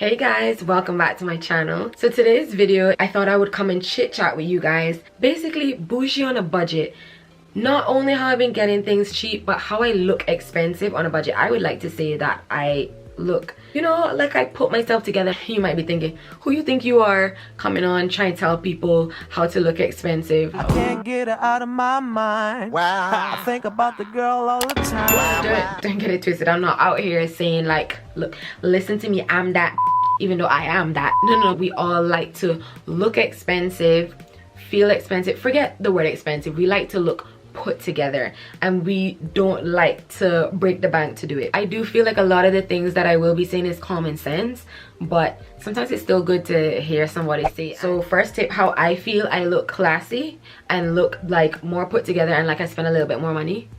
Hey guys, welcome back to my channel. So today's video, I thought I would come and chit chat with you guys. Basically, bougie on a budget. Not only how I've been getting things cheap, but how I look expensive on a budget. I would like to say that I look, you know, like I put myself together. You might be thinking, who you think you are coming on trying to tell people how to look expensive? I can't get her out of my mind. Wow. I think about the girl all the time. Don't get it twisted. I'm not out here saying like, look, listen to me, I'm that, even though I am that. No, we all like to look expensive, feel expensive. Forget the word expensive. We like to look put together, and we don't like to break the bank to do it. I do feel like a lot of the things that I will be saying is common sense, but sometimes it's still good to hear somebody say it. So first tip, how I feel I look classy and look like more put together and like I spend a little bit more money.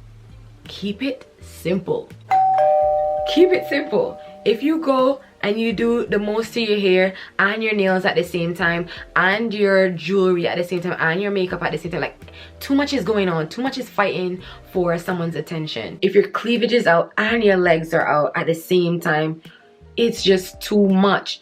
Keep it simple. Keep it simple. If you go and you do the most to your hair and your nails at the same time and your jewelry at the same time and your makeup at the same time, like too much is going on, too much is fighting for someone's attention. If your cleavage is out and your legs are out at the same time, it's just too much.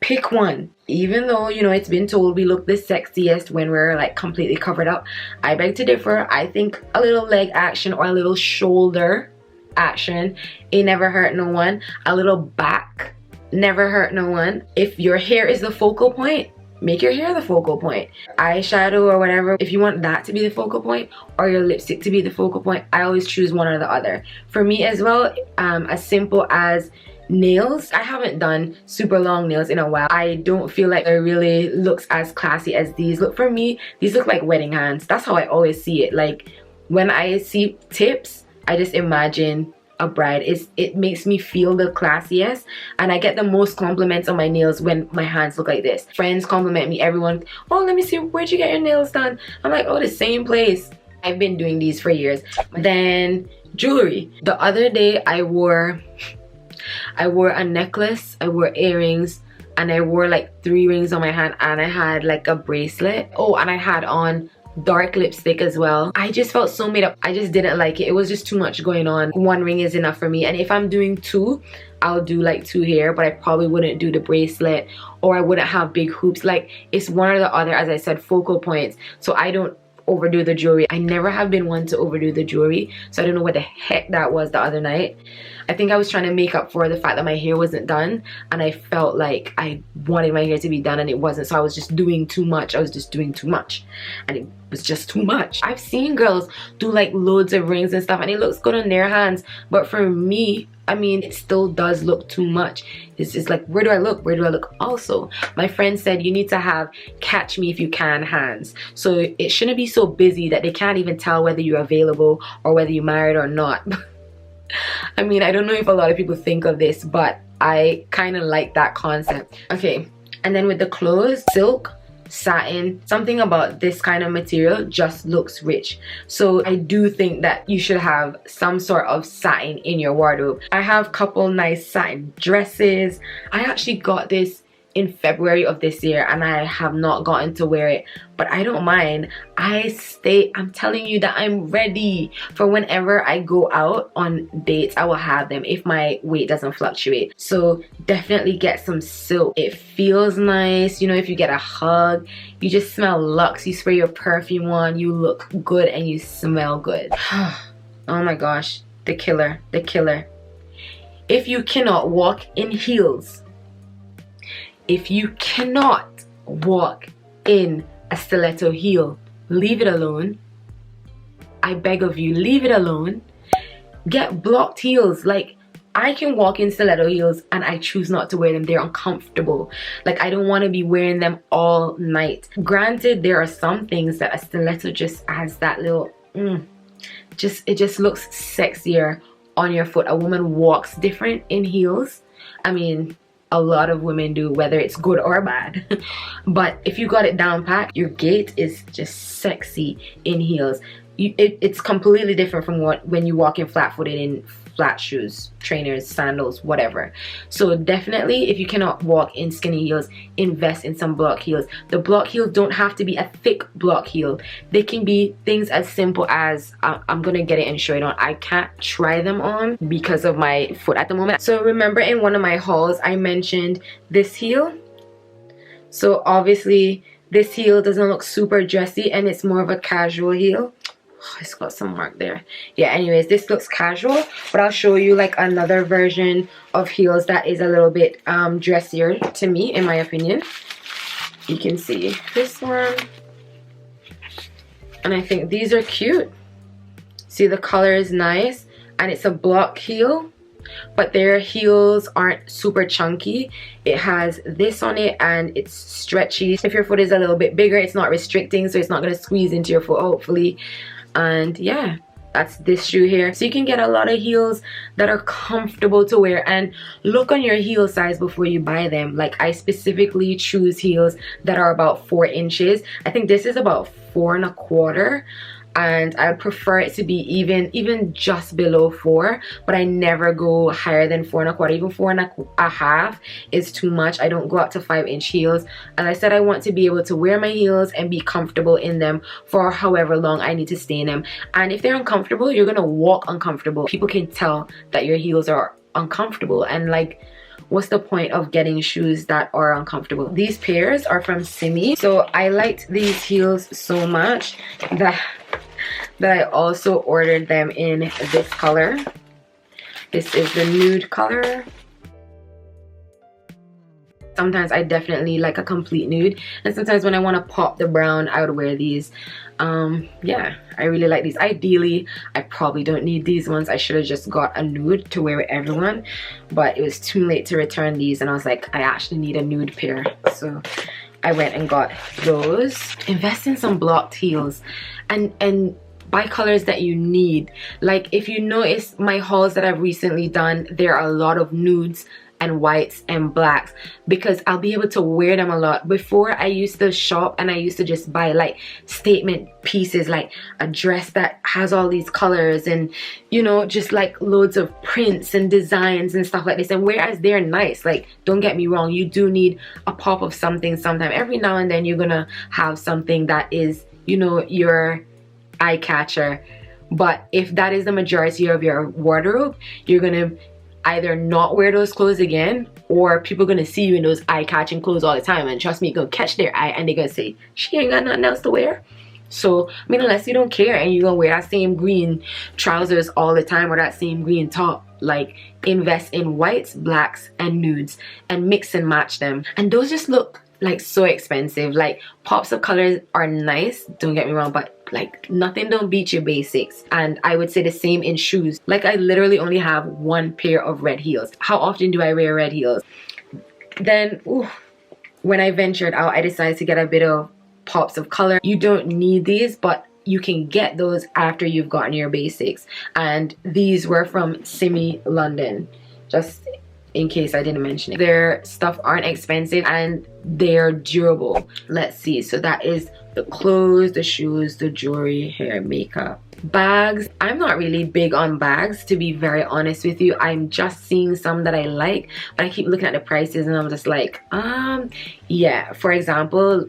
Pick one. Even though, you know, it's been told we look the sexiest when we're like completely covered up, I beg to differ. I think a little leg action or a little shoulder action, it never hurt no one. A little back never hurt no one. If your hair is the focal point, make your hair the focal point. Eyeshadow or whatever, if you want that to be the focal point or your lipstick to be the focal point, I always choose one or the other. For me as well, as simple as nails. I haven't done super long nails in a while. I don't feel like it really looks as classy as these look. For me, these look like wedding hands. That's how I always see it. Like when I see tips, I just imagine a bride. It makes me feel the classiest, and I get the most compliments on my nails when my hands look like this. Friends compliment me, everyone, oh, let me see, where'd you get your nails done? I'm like, oh, the same place. I've been doing these for years. Then jewelry. The other day I wore a necklace, I wore earrings, and I wore like 3 rings on my hand, and I had like a bracelet. Oh, and I had on dark lipstick as well. I just felt so made up. I just didn't like it. It was just too much going on. 1 ring is enough for me, and if I'm doing 2, I'll do like 2 here, but I probably wouldn't do the bracelet, or I wouldn't have big hoops. Like it's one or the other, as I said, focal points. So I don't overdo the jewelry. I never have been one to overdo the jewelry, so I don't know what the heck that was the other night. I think I was trying to make up for the fact that my hair wasn't done, and I felt like I wanted my hair to be done and it wasn't, so I was just doing too much. I was just doing too much, and it was just too much. I've seen girls do like loads of rings and stuff, and it looks good on their hands, but for me, I mean, it still does look too much. It's just like, where do I look? Where do I look? Also, my friend said you need to have catch me if you can hands. So it shouldn't be so busy that they can't even tell whether you're available or whether you're married or not. I mean, I don't know if a lot of people think of this, but I kind of like that concept. Okay, and then with the clothes, silk, satin, something about this kind of material just looks rich. So I do think that you should have some sort of satin in your wardrobe. I have a couple nice satin dresses. I actually got this in February of this year, and I have not gotten to wear it, but I don't mind. I'm telling you that I'm ready for whenever I go out on dates. I will have them if my weight doesn't fluctuate. So definitely get some silk. It feels nice, you know. If you get a hug, you just smell luxe. You spray your perfume on, you look good and you smell good. Oh my gosh, the killer. If you cannot walk in heels, if you cannot walk in a stiletto heel, leave it alone. I beg of you, leave it alone. Get blocked heels. Like, I can walk in stiletto heels and I choose not to wear them. They're uncomfortable. Like, I don't want to be wearing them all night. Granted, there are some things that a stiletto just adds that little it just looks sexier on your foot. A woman walks different in heels. I mean, a lot of women do, whether it's good or bad. But if you got it down pat, your gait is just sexy in heels. It's completely different from when you walk in flat-footed in flat shoes, trainers, sandals, whatever. So definitely, if you cannot walk in skinny heels, invest in some block heels. The block heels don't have to be a thick block heel. They can be things as simple as I'm gonna get it and show it on. I can't try them on because of my foot at the moment. So remember in one of my hauls I mentioned this heel. So obviously this heel doesn't look super dressy and it's more of a casual heel. Oh, it's got some mark there. Yeah, anyways, this looks casual, but I'll show you like another version of heels that is a little bit dressier to me, in my opinion. You can see this one, and I think these are cute. See, the color is nice, and it's a block heel, but their heels aren't super chunky. It has this on it and it's stretchy. If your foot is a little bit bigger, it's not restricting, so it's not going to squeeze into your foot, hopefully. And yeah, that's this shoe here. So you can get a lot of heels that are comfortable to wear, and look on your heel size before you buy them. Like, I specifically choose heels that are about 4 inches. I think this is about 4 1/4, and I prefer it to be even just below 4, but I never go higher than 4 1/4. Even 4 1/2 is too much. I don't go up to 5-inch heels. As I said, I want to be able to wear my heels and be comfortable in them for however long I need to stay in them. And if they're uncomfortable, you're gonna walk uncomfortable. People can tell that your heels are uncomfortable, and like, what's the point of getting shoes that are uncomfortable? These pairs are from Simi. So I liked these heels so much that I also ordered them in this color. This is the nude color. Sometimes I definitely like a complete nude, and sometimes when I want to pop the brown, I would wear these. Yeah, I really like these. Ideally, I probably don't need these ones. I should have just got a nude to wear with everyone, but it was too late to return these, and I was like, I actually need a nude pair. So I went and got those. Invest in some blocked heels, and buy colors that you need. Like, if you notice my hauls that I've recently done, there are a lot of nudes and whites and blacks, because I'll be able to wear them a lot. Before, I used to shop and I used to just buy like statement pieces, like a dress that has all these colors and, you know, just like loads of prints and designs and stuff like this. And whereas they're nice, like, don't get me wrong, you do need a pop of something sometime. Every now and then you're gonna have something that is, you know, your eye catcher. But if that is the majority of your wardrobe, you're gonna either not wear those clothes again, or people are gonna see you in those eye-catching clothes all the time, and trust me, you're gonna catch their eye and they're gonna say, she ain't got nothing else to wear. So, I mean, unless you don't care and you're gonna wear that same green trousers all the time or that same green top, like, invest in whites, blacks, and nudes and mix and match them. And those just look like so expensive. Like, pops of colors are nice, don't get me wrong, but like, nothing don't beat your basics. And I would say the same in shoes. Like, I literally only have 1 pair of red heels. How often do I wear red heels? Then, ooh, when I ventured out, I decided to get a bit of pops of color. You don't need these, but you can get those after you've gotten your basics. And these were from Simi London, just in case I didn't mention it. Their stuff aren't expensive and they're durable. Let's see, so that is the clothes, the shoes, the jewelry, hair, makeup. Bags, I'm not really big on bags, to be very honest with you. I'm just seeing some that I like, but I keep looking at the prices and I'm just like, yeah. For example,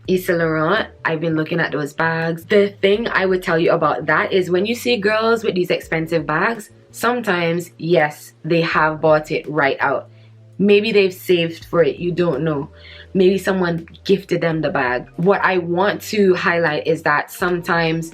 Yves Saint Laurent, I've been looking at those bags. The thing I would tell you about that is, when you see girls with these expensive bags, sometimes, yes, they have bought it right out. Maybe they've saved for it, you don't know. Maybe someone gifted them the bag. What I want to highlight is that sometimes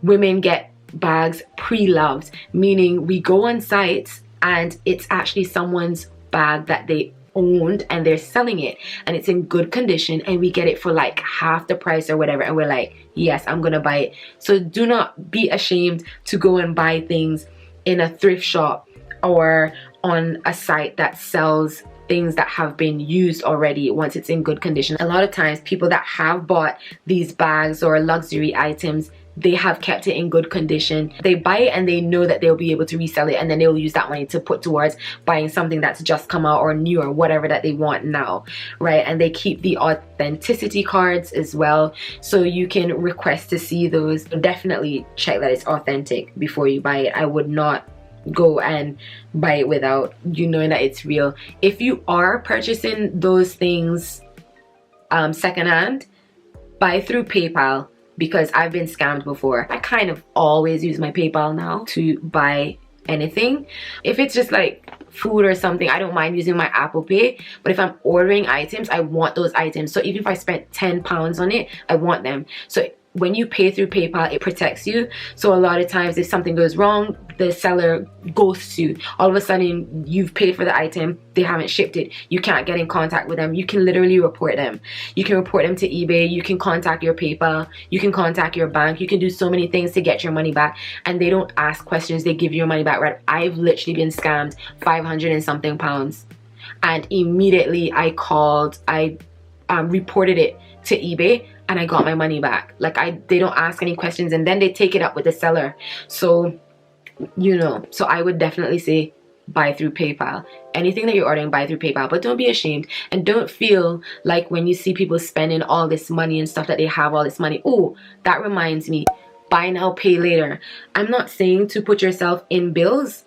women get bags pre-loved, meaning we go on sites and it's actually someone's bag that they owned and they're selling it and it's in good condition, and we get it for like half the price or whatever, and we're like, yes, I'm gonna buy it. So do not be ashamed to go and buy things in a thrift shop or on a site that sells things that have been used already once it's in good condition. A lot of times people that have bought these bags or luxury items, they have kept it in good condition. They buy it and they know that they'll be able to resell it, and then they'll use that money to put towards buying something that's just come out or new or whatever that they want now, right? And they keep the authenticity cards as well, so you can request to see those. Definitely check that it's authentic before you buy it. I would not go and buy it without you knowing that it's real. If you are purchasing those things secondhand, buy through PayPal, because I've been scammed before. I kind of always use my PayPal now to buy anything. If it's just like food or something, I don't mind using my Apple Pay, but if I'm ordering items, I want those items. So even if I spent £10 on it, I want them. So when you pay through PayPal, it protects you. So a lot of times if something goes wrong, the seller ghosts you. All of a sudden you've paid for the item, they haven't shipped it, you can't get in contact with them. You can literally report them. You can report them to eBay, you can contact your PayPal, you can contact your bank, you can do so many things to get your money back, and they don't ask questions, they give you your money back. Right? I've literally been scammed 500 and something pounds, and immediately I called, I reported it to eBay, and I got my money back. Like, they don't ask any questions, and then they take it up with the seller. So, you know, so I would definitely say buy through PayPal. Anything that you're ordering, buy through PayPal. But don't be ashamed, and don't feel like when you see people spending all this money and stuff that they have all this money. Oh, that reminds me, buy now, pay later. I'm not saying to put yourself in bills,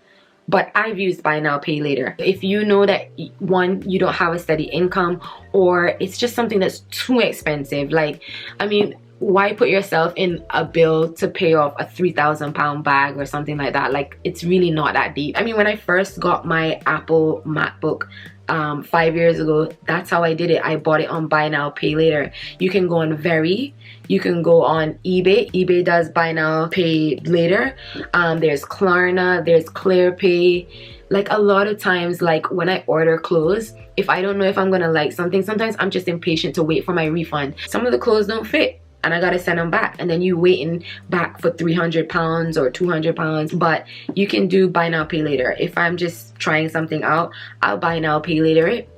but I've used buy now, pay later. If you know that, one, you don't have a steady income, or it's just something that's too expensive. Like, I mean, why put yourself in a bill to pay off a £3,000 bag or something like that? Like, it's really not that deep. I mean, when I first got my Apple MacBook 5 years ago, that's how I did it. I bought it on buy now, pay later. You can go on Very, you can go on eBay. eBay does buy now, pay later. There's Klarna, there's ClearPay. Like, a lot of times, like when I order clothes, if I don't know if I'm gonna like something, sometimes I'm just impatient to wait for my refund. Some of the clothes don't fit, and I gotta send them back, and then you waiting back for £300 or £200. But you can do buy now, pay later. If I'm just trying something out, I'll buy now, pay later it,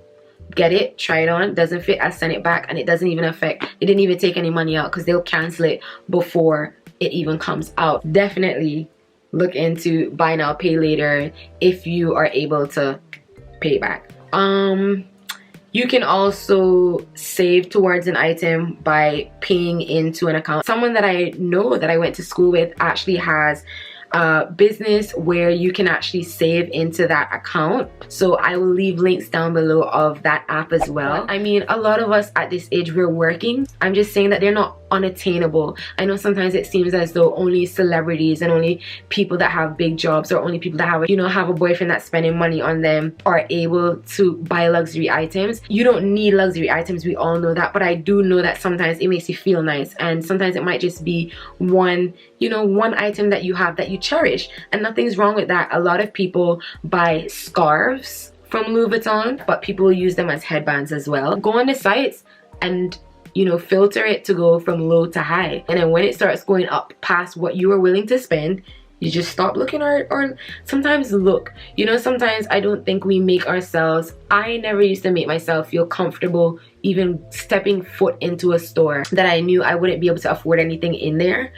get it, try it on, doesn't fit, I send it back, and it doesn't even affect, it didn't even take any money out, because they'll cancel it before it even comes out. Definitely look into buy now, pay later if you are able to pay back. You can also save towards an item by paying into an account. Someone that I know that I went to school with actually has a business where you can actually save into that account. So I will leave links down below of that app as well. I mean, a lot of us at this age, we're working. I'm just saying that they're not unattainable. I know sometimes it seems as though only celebrities and only people that have big jobs, or only people that have, you know, have a boyfriend that's spending money on them, are able to buy luxury items. You don't need luxury items, we all know that, but I do know that sometimes it makes you feel nice, and sometimes it might just be one, you know, one item that you have that you cherish, and nothing's wrong with that. A lot of people buy scarves from Louis Vuitton, but people use them as headbands as well. Go on the sites and, you know, filter it to go from low to high, and then when it starts going up past what you are willing to spend, you just stop looking, or sometimes look. You know, sometimes I don't think we make ourselves, I never used to make myself feel comfortable even stepping foot into a store that I knew I wouldn't be able to afford anything in there.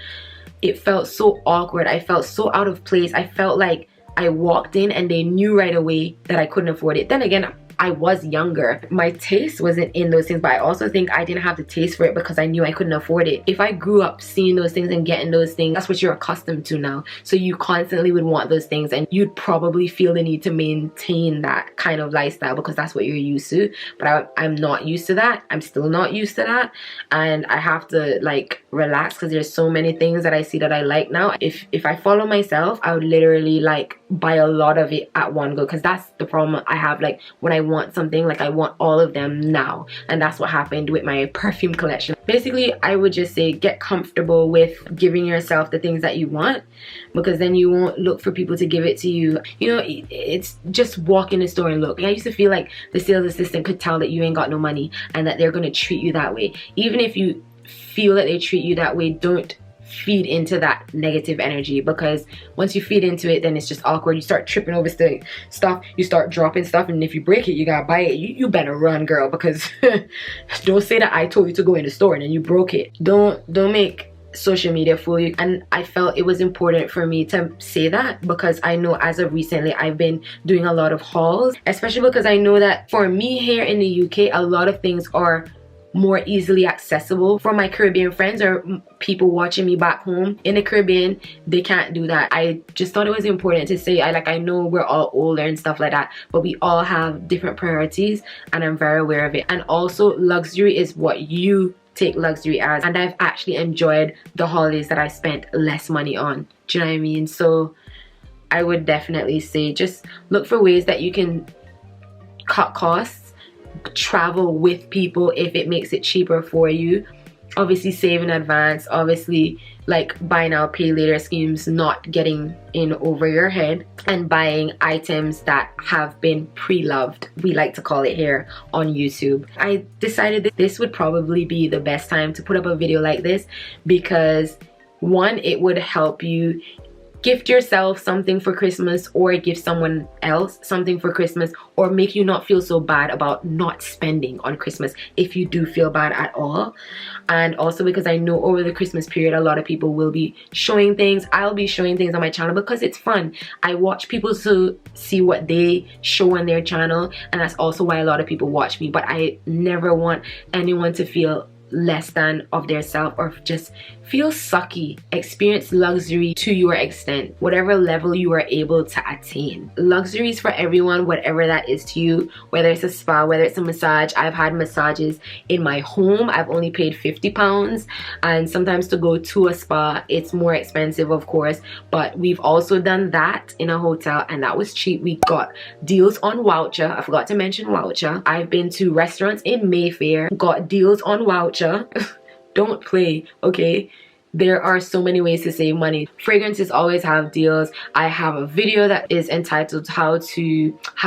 It felt so awkward. I felt so out of place. I felt like I walked in and they knew right away that I couldn't afford it. Then again, I was younger. My taste wasn't in those things, but I also think I didn't have the taste for it because I knew I couldn't afford it. If I grew up seeing those things and getting those things, that's what you're accustomed to now. So you constantly would want those things, and you'd probably feel the need to maintain that kind of lifestyle because that's what you're used to. But I'm not used to that. I'm still not used to that. And I have to like relax because there's so many things that I see that I like now. If I follow myself, I would literally like buy a lot of it at one go, because that's the problem I have. Like when I want something, like I want all of them now, and that's what happened with my perfume collection. Basically, I would just say get comfortable with giving yourself the things that you want, because then you won't look for people to give it to you. You know, it's just walk in the store and look. I used to feel like the sales assistant could tell that you ain't got no money and that they're gonna treat you that way. Even if you feel that they treat you that way, don't feed into that negative energy, because once you feed into it, then it's just awkward. You start tripping over stuff, you start dropping stuff, and if you break it, you gotta buy it. You better run, girl, because don't say that I told you to go in the store and then you broke it. Don't make social media fool you. And I felt it was important for me to say that, because I know as of recently I've been doing a lot of hauls, especially because I know that for me here in the UK, a lot of things are more easily accessible for my Caribbean friends or people watching me back home in the Caribbean. They can't do that. I just thought it was important to say, I know we're all older and stuff like that, but we all have different priorities, and I'm very aware of it. And also, luxury is what you take luxury as, and I've actually enjoyed the holidays that I spent less money on. Do you know what I mean? So I would definitely say just look for ways that you can cut costs, travel with people if it makes it cheaper for you. Obviously save in advance, obviously like buy now pay later schemes not getting in over your head, and buying items that have been pre-loved, we like to call it here on YouTube. I decided that this would probably be the best time to put up a video like this because one, it would help you gift yourself something for Christmas, or give someone else something for Christmas, or make you not feel so bad about not spending on Christmas if you do feel bad at all. And also because I know over the Christmas period a lot of people will be showing things. I'll be showing things on my channel because it's fun. I watch people to see what they show on their channel, and that's also why a lot of people watch me. But I never want anyone to feel less than of their self or just feel sucky. Experience luxury to your extent, whatever level you are able to attain. Luxury is for everyone, whatever that is to you, whether it's a spa, whether it's a massage. I've had massages in my home. I've only paid £50, and sometimes to go to a spa it's more expensive, of course, but we've also done that in a hotel, and that was cheap. We got deals on voucher. I forgot to mention voucher. I've been to restaurants in Mayfair, got deals on voucher. Don't play, okay? There are so many ways to save money. Fragrances always have deals. I have a video that is entitled how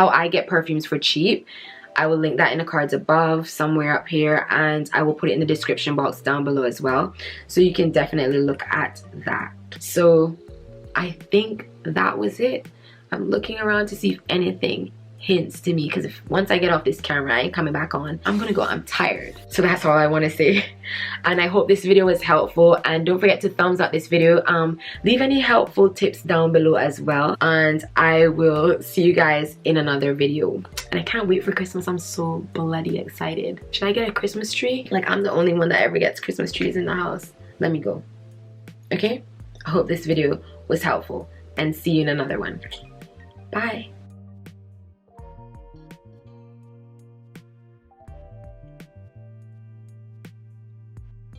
I get perfumes for cheap. I will link that in the cards above, somewhere up here, and I will put it in the description box down below as well, so you can definitely look at that. So I think that was it. I'm looking around to see if anything hints to me, because once I get off this camera I ain't coming back on. I'm gonna go. I'm tired. So that's all I want to say, and I hope this video was helpful, and don't forget to thumbs up this video. Leave any helpful tips down below as well, and I will see you guys in another video. And I can't wait for Christmas. I'm so bloody excited. Should I get a Christmas tree? Like, I'm the only one that ever gets Christmas trees in the house. Let me go. Okay, I hope this video was helpful, and see you in another one. Bye.